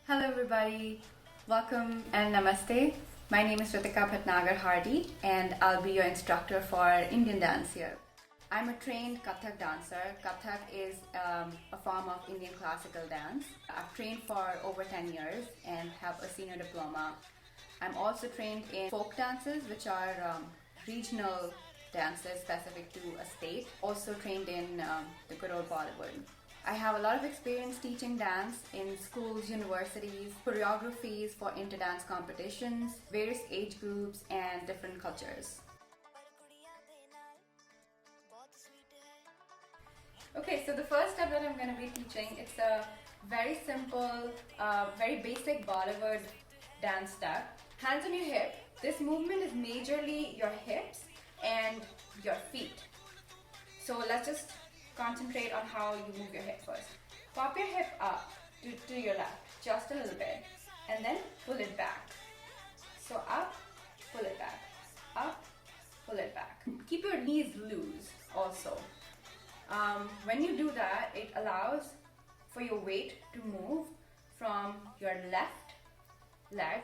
Hello everybody, welcome and namaste. My name is Ritika Hardy and I'll be your instructor for Indian dance here. I'm a trained Kathak dancer. Kathak is a form of Indian classical dance. I've trained for over 10 years and have a senior diploma. I'm also trained in folk dances, which are regional dances specific to a state. Also trained in the good old Bollywood. I have a lot of experience teaching dance in schools, universities, choreographies for interdance competitions, various age groups and different cultures. Okay, so the first step that I'm going to be teaching, it's a very simple, very basic Bollywood dance step. Hands on your hip. This movement is majorly your hips and your feet. So let's just concentrate on how you move your hip first. Pop your hip up to your left, just a little bit, and then pull it back. So up, pull it back, up, pull it back. Keep your knees loose also. When you do that, it allows for your weight to move from your left leg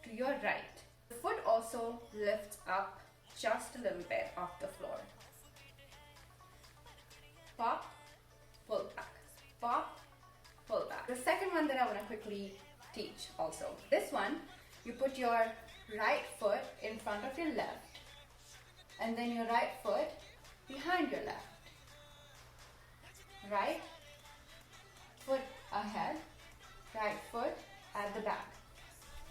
to your right. The foot also lifts up just a little bit off the floor. Pop, pull back, pop, pull back. The second one that I want to quickly teach also. This one, you put your right foot in front of your left and then your right foot behind your left. Right foot ahead, right foot at the back.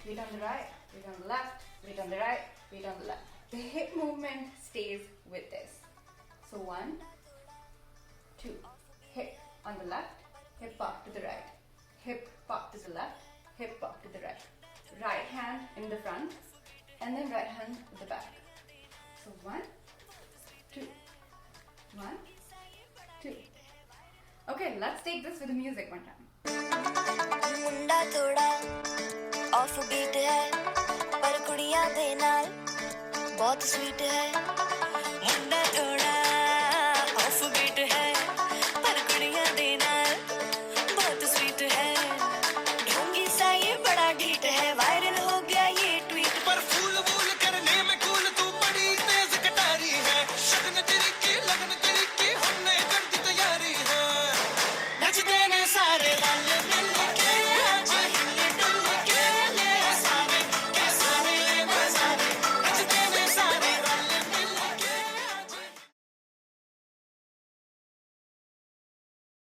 Weight on the right, weight on the left, weight on the right, weight on the left. The hip movement stays with this. So 1, 2, hip on the left, hip pop to the right, hip pop to the left, hip pop to the right. Right hand in the front and then right hand at the back. So 1, 2, 1, 2. Okay, let's take this with the music one time. मुंडा थोड़ा off beat है पर कुड़ियां दे नाल बहुत sweet है